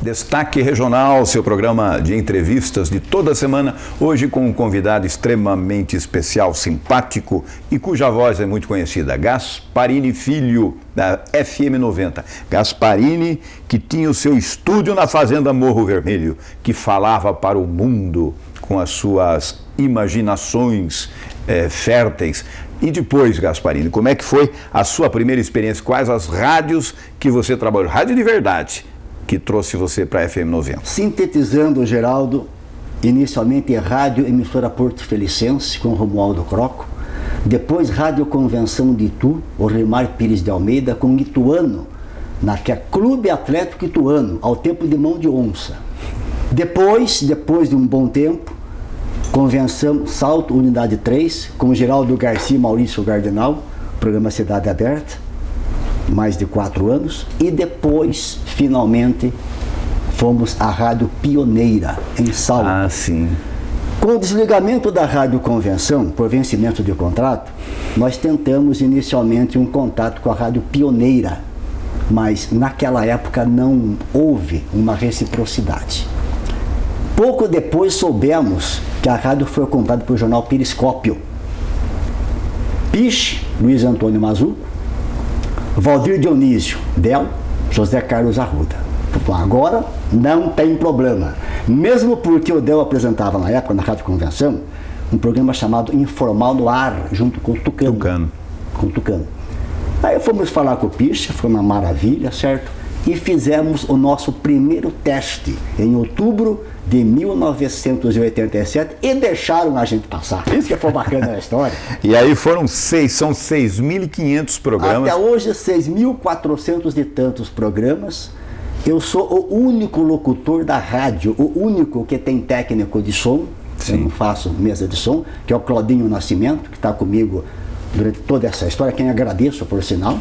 Destaque Regional, seu programa de entrevistas de toda semana, hoje com um convidado extremamente especial, simpático e cuja voz é muito conhecida, Gasparini Filho, da FM 90. Gasparini, que tinha o seu estúdio na Fazenda Morro Vermelho, que falava para o mundo com as suas imaginações férteis. E depois, Gasparini, como é que foi a sua primeira experiência? Quais as rádios que você trabalhou? Rádio de verdade, que trouxe você para a FM 90. Sintetizando, Geraldo, inicialmente Rádio Emissora Porto Felicense, com Romualdo Croco. Depois Rádio Convenção de Itu, Orlimar Pires de Almeida, com Ituano, que é Clube Atlético Ituano, ao tempo de Mão de Onça. Depois de um bom tempo, Convenção Salto, Unidade 3, com Geraldo Garcia e Maurício Gardenal, programa Cidade Aberta, mais de 4 anos. E depois, finalmente, fomos à Rádio Pioneira, em Salto. Ah, sim. Com o desligamento da Rádio Convenção, por vencimento de contrato, nós tentamos inicialmente um contato com a Rádio Pioneira, mas naquela época não houve uma reciprocidade. Pouco depois soubemos que a rádio foi comprada pelo jornal Periscópio. Piche, Luiz Antônio Mazuco, Valdir Dionísio, Del, José Carlos Arruda. Então, agora não tem problema. Mesmo porque o Del apresentava na época, na Rádio Convenção, um programa chamado Informal no Ar, junto com o Tucano. Com o Tucano. Aí fomos falar com o Piche, foi uma maravilha, certo? E fizemos o nosso primeiro teste em outubro de 1987 e deixaram a gente passar. Isso que foi bacana na história. E aí são 6.500 programas. Até hoje, 6.400 e tantos programas. Eu sou o único locutor da rádio, o único que tem técnico de som. Sim. Eu não faço mesa de som, que é o Claudinho Nascimento, que está comigo durante toda essa história, quem agradeço, por sinal.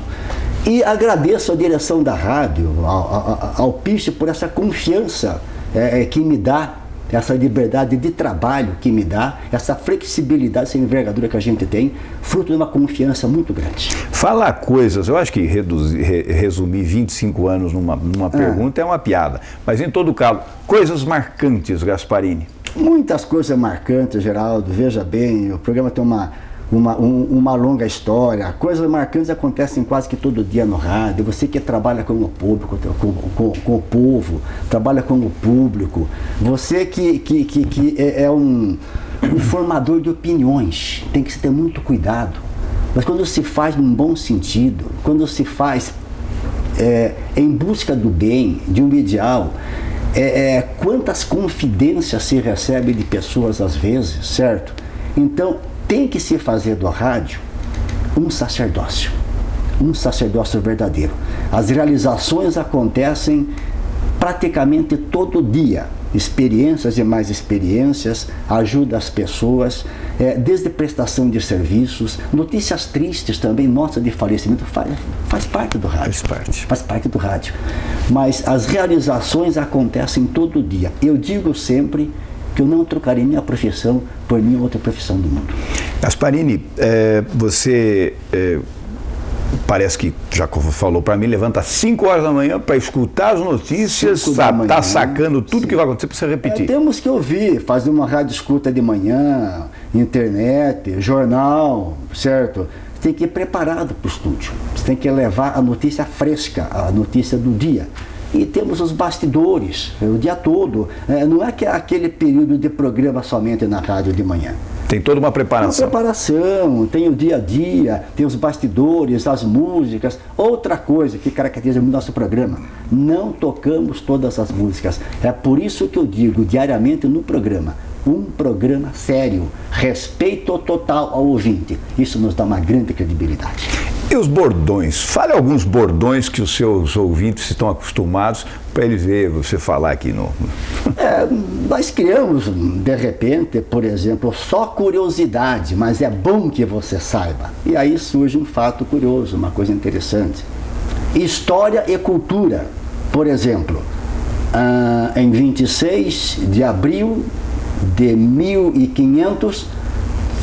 E agradeço a direção da rádio, ao Piche, por essa confiança que me dá, essa liberdade de trabalho que me dá, essa flexibilidade, essa envergadura que a gente tem, fruto de uma confiança muito grande. Falar coisas, eu acho que resumir 25 anos numa pergunta é uma piada, mas em todo caso, coisas marcantes, Gasparini. Muitas coisas marcantes, Geraldo, veja bem, o programa tem uma longa história. Coisas marcantes acontecem quase que todo dia no rádio. Você que trabalha com o público, com o povo, trabalha com o público, você que é um formador de opiniões, tem que ter muito cuidado. Mas quando se faz num bom sentido, quando se faz em busca do bem, de um ideal, quantas confidências se recebe de pessoas às vezes, certo? Então, tem que se fazer do rádio um sacerdócio verdadeiro. As realizações acontecem praticamente todo dia. Experiências e mais experiências, ajuda as pessoas, desde prestação de serviços, notícias tristes também, nota de falecimento, faz parte do rádio. Faz parte do rádio. Mas as realizações acontecem todo dia. Eu digo sempre que eu não trocaria minha profissão por nenhuma outra profissão do mundo. Gasparini, você parece que já falou para mim, levanta às 5 horas da manhã para escutar as notícias, tá sacando tudo. Sim. Que vai acontecer, para você repetir. Temos que ouvir, fazer uma rádio escuta de manhã, internet, jornal, certo? Você tem que ir preparado para o estúdio, você tem que levar a notícia fresca, a notícia do dia. E temos os bastidores, o dia todo. Não é que é aquele período de programa somente na rádio de manhã. Tem toda uma preparação. Tem o dia a dia, tem os bastidores, as músicas. Outra coisa que caracteriza o nosso programa, não tocamos todas as músicas. É por isso que eu digo diariamente no programa, um programa sério, respeito total ao ouvinte. Isso nos dá uma grande credibilidade. E os bordões? Fale alguns bordões que os seus ouvintes estão acostumados para eles ver você falar aqui no... Nós criamos, de repente, por exemplo, só curiosidade, mas é bom que você saiba. E aí surge um fato curioso, uma coisa interessante. História e cultura, por exemplo, em 26 de abril de 1500,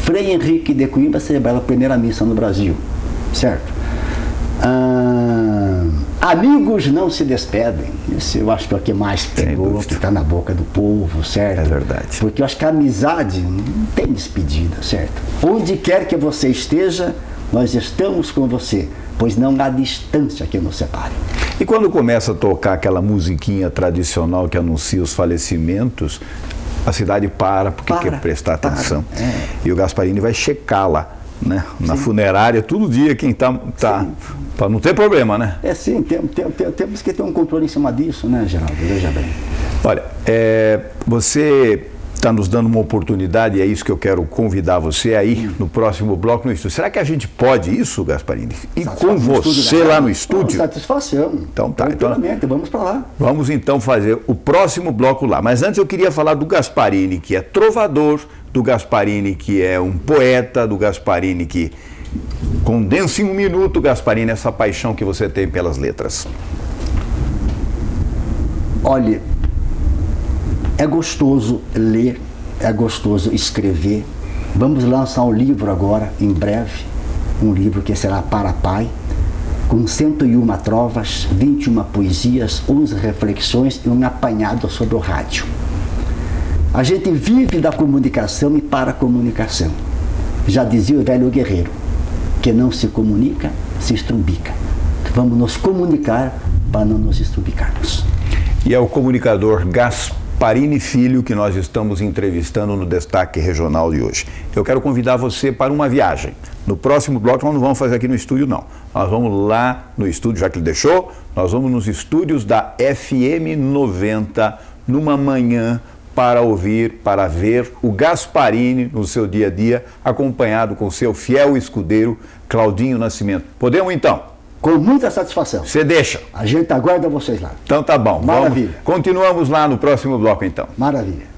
Frei Henrique de Coimbra celebrava a primeira missa no Brasil. Certo? Amigos não se despedem. Esse eu acho que é o que mais pegou, que está na boca do povo, certo? É verdade. Porque eu acho que a amizade não tem despedida, certo? Onde quer que você esteja, nós estamos com você, pois não há distância que nos separe. E quando começa a tocar aquela musiquinha tradicional que anuncia os falecimentos, a cidade para, porque quer prestar atenção. E o Gasparini vai checá-la, né? Na funerária, todo dia quem tá para não ter problema, né? Sim, temos que ter um controle em cima disso, né, Geraldo? Veja bem. Olha, você está nos dando uma oportunidade, e é isso que eu quero convidar você aí no próximo bloco no estúdio. Será que a gente pode isso, Gasparini? E com você lá no estúdio? Satisfação. Então tá. Então, vamos para lá. Vamos então fazer o próximo bloco lá. Mas antes eu queria falar do Gasparini, que é trovador, do Gasparini, que é um poeta, do Gasparini, que condensa em um minuto, Gasparini, essa paixão que você tem pelas letras. Olha, é gostoso ler, é gostoso escrever. Vamos lançar um livro agora, em breve, um livro que será para pai, com 101 trovas, 21 poesias, 11 reflexões e um apanhado sobre o rádio. A gente vive da comunicação e para a comunicação. Já dizia o velho guerreiro, que não se comunica, se estrubica. Vamos nos comunicar para não nos estrubicarmos. E é o comunicador Gasparini Filho que nós estamos entrevistando no Destaque Regional de hoje. Eu quero convidar você para uma viagem. No próximo bloco nós não vamos fazer aqui no estúdio, não. Nós vamos lá no estúdio, já que ele deixou, nós vamos nos estúdios da FM 90, numa manhã, para ouvir, para ver o Gasparini no seu dia a dia, acompanhado com seu fiel escudeiro, Claudinho Nascimento. Podemos então? Com muita satisfação. Você deixa? A gente aguarda vocês lá. Então tá bom. Maravilha. Continuamos lá no próximo bloco então. Maravilha.